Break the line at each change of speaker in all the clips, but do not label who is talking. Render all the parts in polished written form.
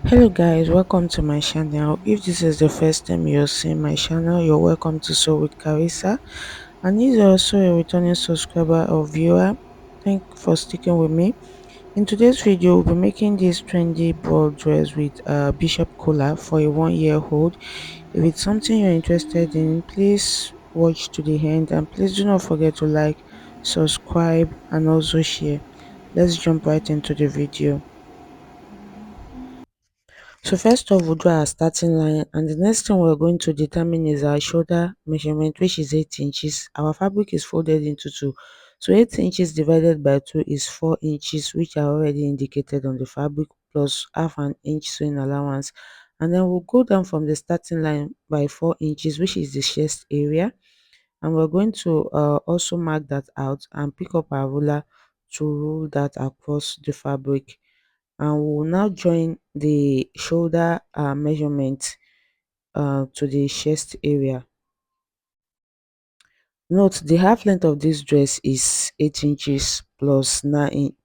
Hello guys, welcome to my channel. If this is the first time you're seeing my channel, you're welcome to Sew with Carissa. And if you're also a returning subscriber or viewer, thank you for sticking with me. In today's video, we'll be making this trendy ball dress with a bishop collar for a 1 year old. If it's something you're interested in, please watch to the end, and please do not forget to like, subscribe and also share. Let's jump right into the video. So first off, we'll draw our starting line, and the next thing we're going to determine is our shoulder measurement, which is 8 inches. Our fabric is folded into two. So 8 inches divided by 2 is 4 inches, which are already indicated on the fabric, plus half an inch sewing allowance. And then we'll go down from the starting line by 4 inches, which is the chest area. And we're going to also mark that out and pick up our ruler to rule that across the fabric, and we'll now join the shoulder measurement to the chest area. Note the half length of this dress is 8 inches plus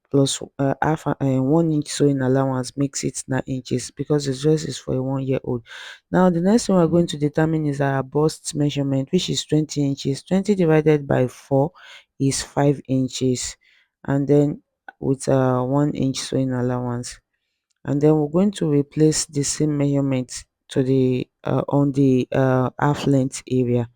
plus half 1 inch sewing allowance makes it 9 inches because the dress is for a 1 year old. Now the next thing we're going to determine is our bust measurement, which is 20 inches. 20 divided by 4 is 5 inches, and then with 1 inch sewing allowance. And then we're going to replace the same measurement to the on the half length area,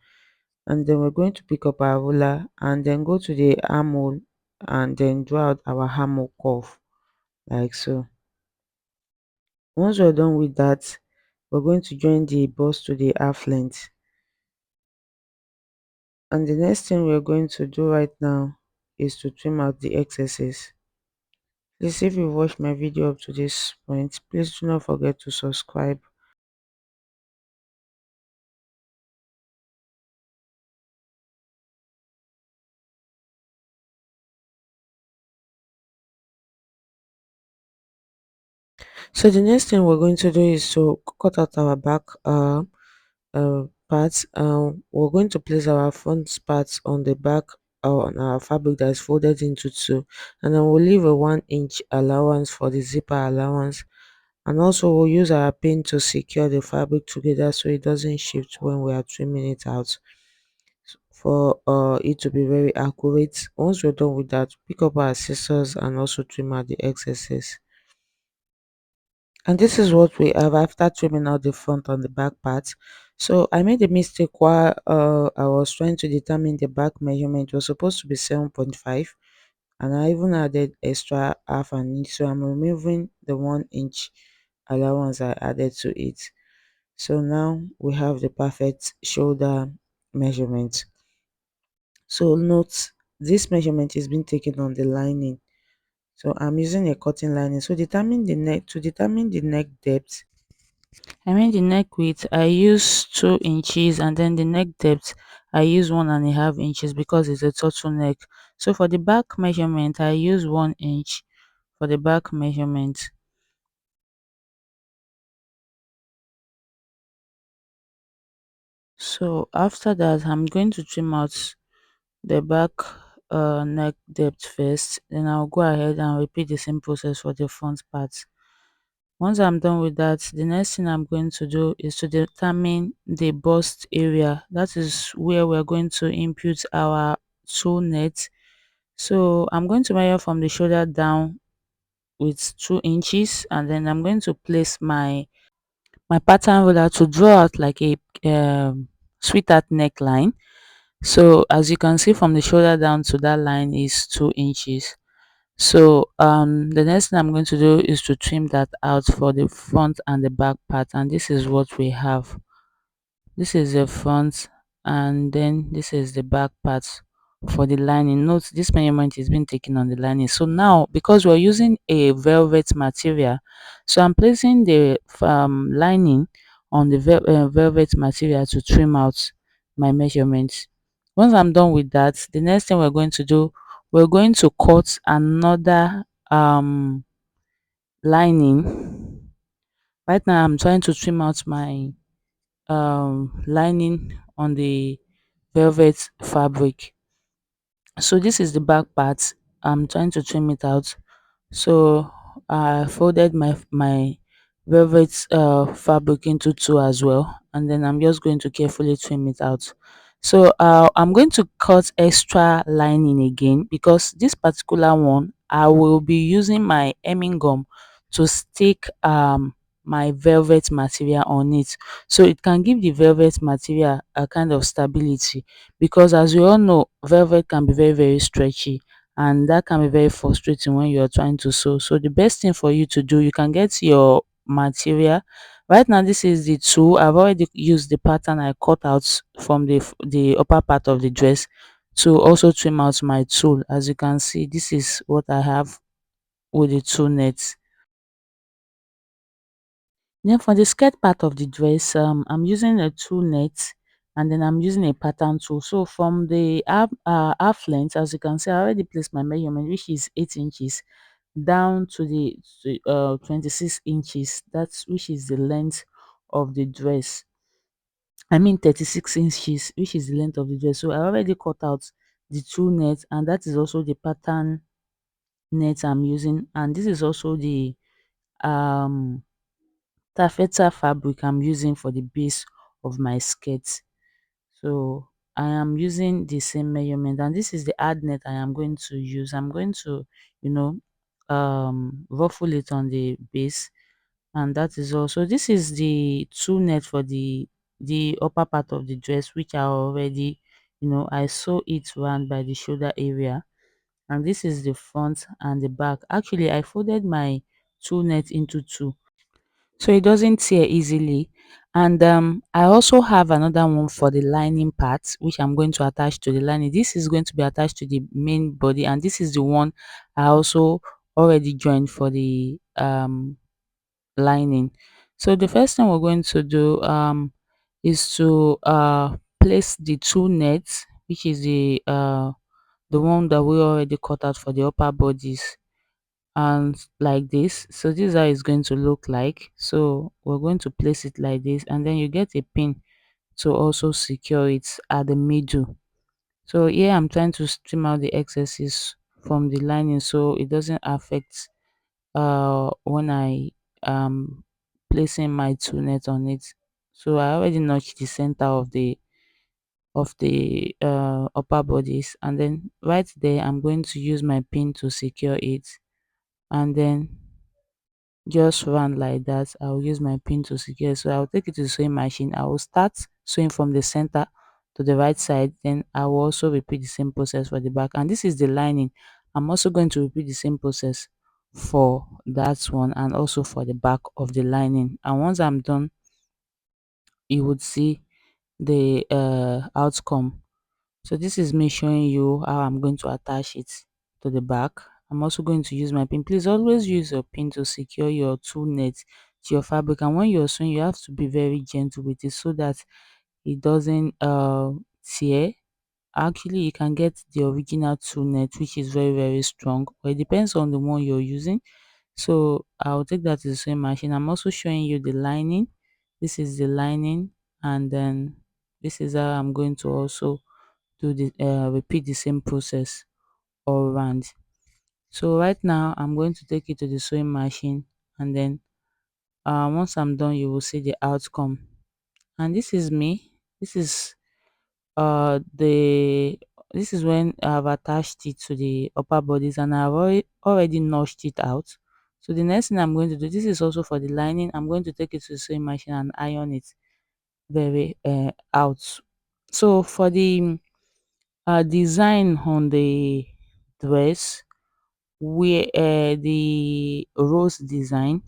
and then we're going to pick up our ruler and then go to the armhole and then draw out our armhole curve like so. Once we're done with that, we're going to join the bust to the half length, and the next thing we're going to do right now is to trim out the excesses. Please, if you've watched my video up to this point, please do not forget to subscribe. So the next thing we're going to do is to cut out our back parts. We're going to place our front parts on the back on our fabric that is folded into two, and then we'll leave a 1 inch allowance for the zipper allowance, and also we'll use our pin to secure the fabric together so it doesn't shift when we are trimming it out, for it to be very accurate. Once we're done with that, pick up our scissors and also trim out the excesses. And this is what we have after trimming out the front and the back part. So I made a mistake while I was trying to determine the back measurement. It was supposed to be 7.5, and I even added extra half an inch, so I'm removing the 1 inch allowance I added to it. So now we have the perfect shoulder measurement. So note this measurement is being taken on the lining, so I'm using a cotton lining. So determine the neck depth. I mean the neck width, I use 2 inches, and then the neck depth I use 1.5 inches because it's a turtleneck. So for the back measurement, I use 1 inch for the back measurement. So after that, I'm going to trim out the back neck depth first, then I'll go ahead and repeat the same process for the front part. Once I'm done with that, the next thing I'm going to do is to determine the bust area. That is where we're going to input our two net. So I'm going to measure from the shoulder down with 2 inches, and then I'm going to place my pattern ruler to draw out like a sweetheart neckline. So as you can see, from the shoulder down to that line is 2 inches. So the next thing I'm going to do is to trim that out for the front and the back part, and this is what we have. This is the front, and then this is the back part for the lining. Note this measurement is being taken on the lining. So now, because we're using a velvet material, so I'm placing the lining on the velvet material to trim out my measurements. Once I'm done with that, the next thing we're going to do, we're going to cut another lining. Right now I'm trying to trim out my lining on the velvet fabric. So this is the back part. I'm trying to trim it out. So I folded my velvet fabric into two as well, and then I'm just going to carefully trim it out. So I'm going to cut extra lining again, because this particular one I will be using my hemming gum to stick my velvet material on it, so it can give the velvet material a kind of stability, because as we all know, velvet can be very very stretchy, and that can be very frustrating when you're trying to sew. So the best thing for you to do, you can get your material. Right now, this is the tool. I've already used the pattern I cut out from the upper part of the dress to also trim out my tool. As you can see, this is what I have with the two nets. Then for the skirt part of the dress, I'm using a two net, and then I'm using a pattern tool. So from the half length, as you can see, I already placed my measurement, which is 8 inches, down to the 26 inches. That's which is the length of the dress. I mean 36 inches, which is the length of the dress. So I already cut out the two nets, and that is also the pattern net I'm using. And this is also the um taffeta fabric I'm using for the base of my skirt. So I am using the same measurement, and this is the hard net I am going to use. I'm going to, you know, ruffle it on the base, and that is all. So this is the two net for the upper part of the dress, which I already, I sew it round by the shoulder area, and this is the front and the back. Actually, I folded my two net into two, so it doesn't tear easily. And I also have another one for the lining part, which I'm going to attach to the lining. This is going to be attached to the main body, and this is the one I also already joined for the lining. So the first thing we're going to do is to place the two nets, which is the one that we already cut out for the upper bodies, and like this. So this is how it's going to look like. So we're going to place it like this, and then you get a pin to also secure it at the middle. So here I'm trying to trim out the excesses from the lining, so it doesn't affect when I placing my two net on it. So I already notched the center of the upper bodies, and then right there I'm going to use my pin to secure it, and then just round like that. I'll use my pin to secure. So I'll take it to the sewing machine. I will start sewing from the center to the right side. Then I will also repeat the same process for the back. And this is the lining. I'm also going to repeat the same process for that one, and also for the back of the lining. And once I'm done, you would see the outcome. So this is me showing you how I'm going to attach it to the back. I'm also going to use my pin. Please always use your pin to secure your two nets to your fabric. And when you're sewing, you have to be very gentle with it, so that it doesn't tear. Actually, you can get the original two net, which is very very strong, but it depends on the one you're using. So I'll take that to the sewing machine. I'm also showing you the lining. This is the lining, and then this is how I'm going to also do the repeat the same process all around. So right now I'm going to take it to the sewing machine, and then once I'm done, you will see the outcome. And this is me. This is the this is when I've attached it to the upper bodies, and I've already notched it out. So the next thing I'm going to do, this is also for the lining. I'm going to take it to the sewing machine and iron it very out. So for the design on the dress, where the rose design,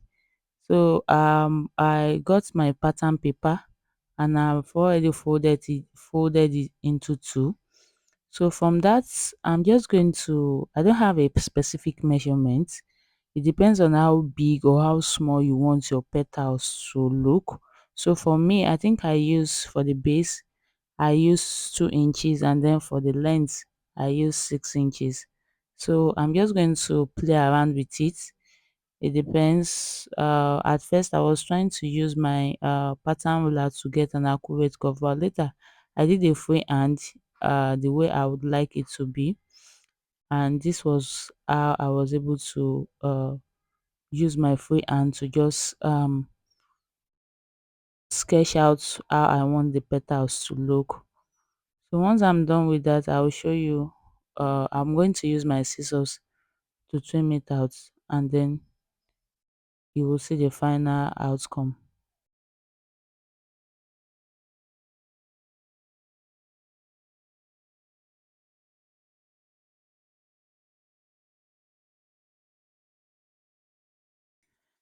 so I got my pattern paper, and I've already folded it into two. So from that, I'm just going to, I don't have a specific measurement. It depends on how big or how small you want your petals to look. So for me, I think I use for the base, I use 2 inches, and then for the length, I use 6 inches. So I'm just going to play around with it. It depends. At first, I was trying to use my pattern ruler to get an accurate cover. Later, I did a freehand the way I would like it to be, and this was how I was able to
use my free hand to just sketch out how I want the petals to look. So once I'm done with that, I will show you. I'm going to use my scissors to trim it out, and then you will see the final outcome.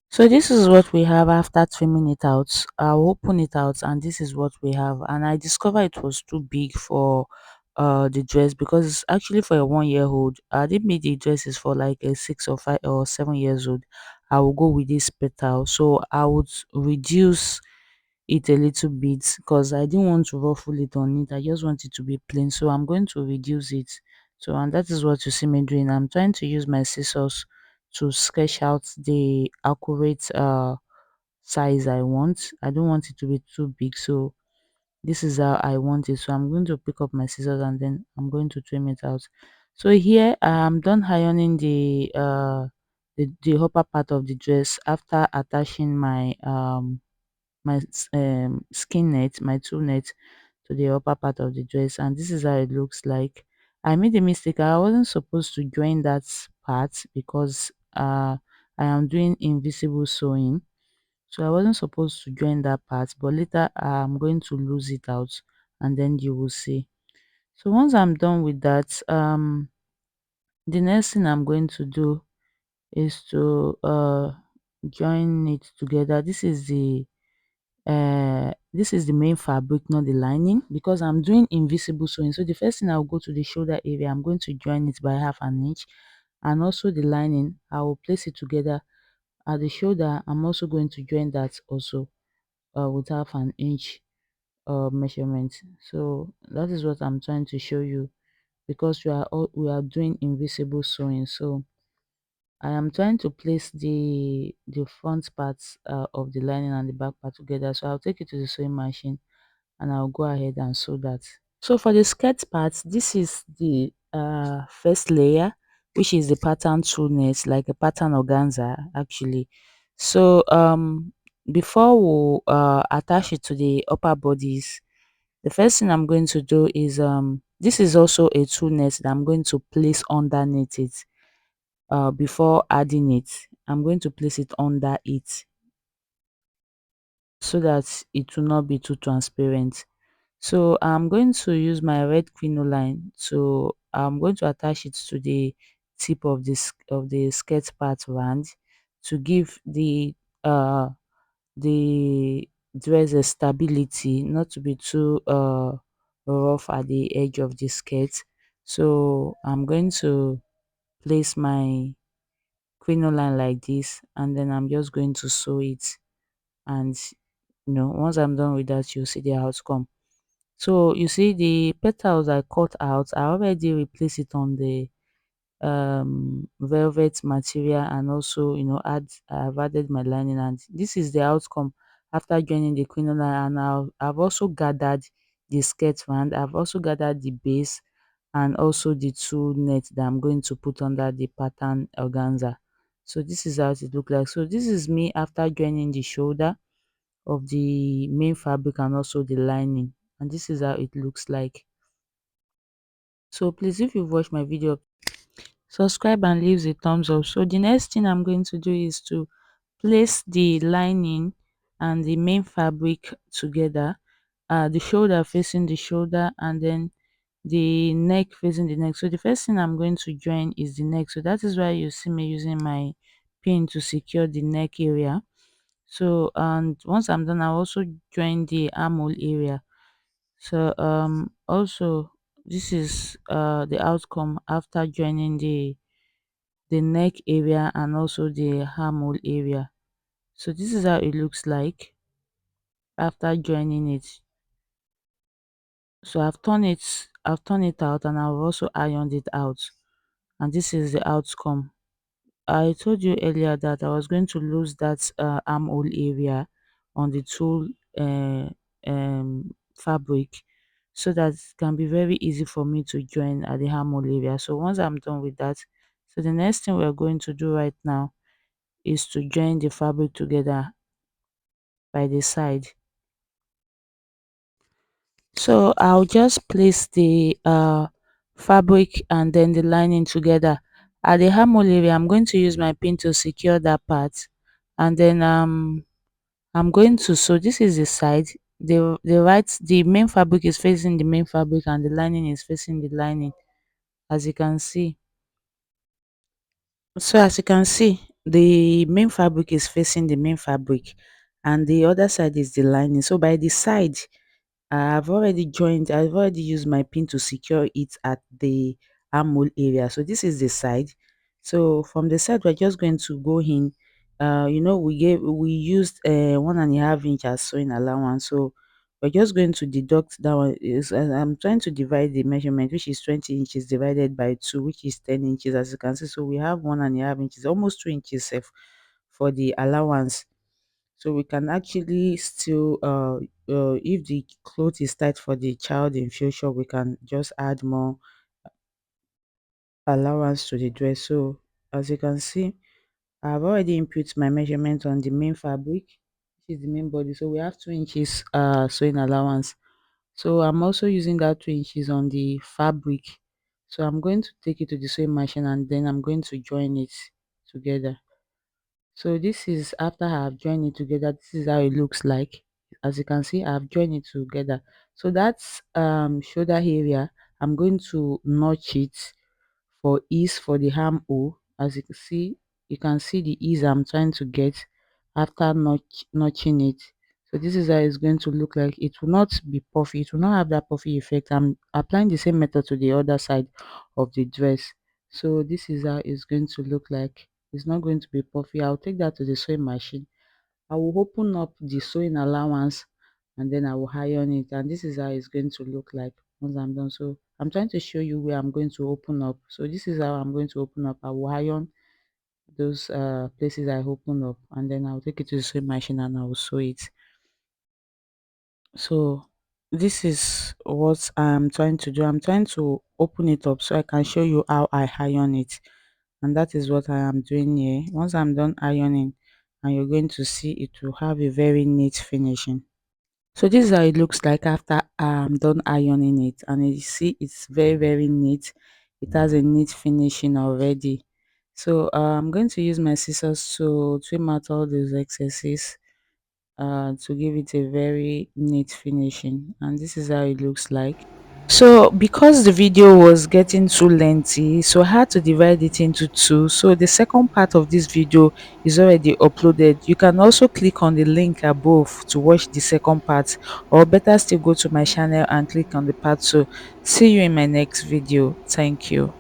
So this is what we have after trimming it out. I'll open it out, and this is what we have. And I discovered it was too big for the dress, because it's actually for a 1 year old. I did make the dress is for like a 6 or 5 or 7 years old. I will go with this petal. So I would reduce it a little bit, because I didn't want to ruffle it on it. I just want it to be plain. So I'm going to reduce it. So, and that is what you see me doing. I'm trying to use my scissors to sketch out the accurate size I want. I don't want it to be too big. So this is how I want it. So I'm going to pick up my scissors, and then I'm going to trim it out. So here I'm done ironing the upper part of the dress after attaching my skin net, my tool net, to the upper part of the dress, and this is how it looks like. I made a mistake. I wasn't supposed to join that part, because I am doing invisible sewing, so I wasn't supposed to join that part, but later I'm going to lose it out, and then you will see. So once I'm done with that, the next thing I'm going to do is to join it together. This is the main fabric, not the lining, because I'm doing invisible sewing. So the first thing, I'll go to the shoulder area. I'm going to join it by 1/2 inch, and also the lining, I will place it together at the shoulder. I'm also going to join that also with 1/2 inch measurement. So that is what I'm trying to show you, because we are doing invisible sewing. So I am trying to place the front parts of the lining and the back part together. So I'll take it to the sewing machine, and I'll go ahead and sew that. So for the skirt part, this is the first layer, which is the pattern two-net, like a pattern organza actually. So before we attach it to the upper bodies, the first thing I'm going to do is this is also a two-net that I'm going to place underneath it. Before adding it, I'm going to place it under it, so that it will not be too transparent. So I'm going to use my red crinoline, so I'm going to attach it to the tip of the skirt part round, to give the dress a stability, not to be too rough at the edge of the skirt. So I'm going to place my crinoline like this, and then I'm just going to sew it. And once I'm done with that, you'll see the outcome. So you see the petals I cut out, I already replaced it on the velvet material, and also I've added my lining, and this is the outcome after joining the crinoline. And I've also gathered the skirt round, I've also gathered the base, and also the two nets that I'm going to put under the pattern organza. So this is how it look like. So this is me after joining the shoulder of the main fabric and also the lining, and this is how it looks like. So please, if you've watched my video, subscribe and leave a thumbs up. So the next thing I'm going to do is to place the lining and the main fabric together, the shoulder facing the shoulder, and then the neck facing the neck. So the first thing I'm going to join is the neck. So that is why you see me using my pin to secure the neck area. So, and once I'm done, I'll also join the armhole area. So also, this is the outcome after joining the neck area and also the armhole area. So this is how it looks like after joining it. So I've turned it out, and I've also ironed it out, and this is the outcome. I told you earlier that I was going to lose that armhole area on the tool fabric, so that it can be very easy for me to join at the armhole area. So once I'm done with that, so the next thing we're going to do right now is to join the fabric together by the side. So I'll just place the fabric and then the lining together. At the armhole area, I'm going to use my pin to secure that part, and then I'm going to sew. This is the side. The main fabric is facing the main fabric, and the lining is facing the lining, as you can see. So as you can see, the main fabric is facing the main fabric, and the other side is the lining. So by the side, I've already used my pin to secure it at the armhole area. So this is the side. So from the side, we're just going to go in. We used 1.5 inch as sewing allowance. So we're just going to deduct that one. I'm trying to divide the measurement, which is 20 inches divided by 2, which is 10 inches, as you can see. So we have 1.5 inches, almost 2 inches safe for the allowance. So we can actually still if the cloth is tight for the child in future, we can just add more allowance to the dress. So as you can see, I've already input my measurement on the main fabric, which is the main body. So we have 2 inches sewing allowance. So I'm also using that 2 inches on the fabric. So I'm going to take it to the sewing machine, and then I'm going to join it together. So this is after I have joined it together. This is how it looks like. As you can see, I've joined it together. So that's shoulder area. I'm going to notch it for ease for the armhole. As you can see the ease I'm trying to get after notching it. So this is how it's going to look like. It will not be puffy. It will not have that puffy effect. I'm applying the same method to the other side of the dress. So this is how it's going to look like. It's not going to be puffy. I'll take that to the sewing machine. I will open up the sewing allowance, and then I will iron it, and this is how it's going to look like once I'm done. So I'm trying to show you where I'm going to open up. So this is how I'm going to open up. I will iron those places I open up, and then I'll take it to the sewing machine and I will sew it. So this is what I'm trying to do. I'm trying to open it up so I can show you how I iron it, and that is what I am doing here. Once I'm done ironing, and you're going to see it will have a very neat finishing. So this is how it looks like after I'm done ironing it, and you see it's very neat. It has a neat finishing already. So I'm going to use my scissors to trim out all those excesses to give it a very neat finishing, and this is how it looks like. So because the video was getting too lengthy, so I had to divide it into two. So the second part of this video is already uploaded. You can also click on the link above to watch the second part, or better still go to my channel and click on the part 2. See you in my next video. Thank you.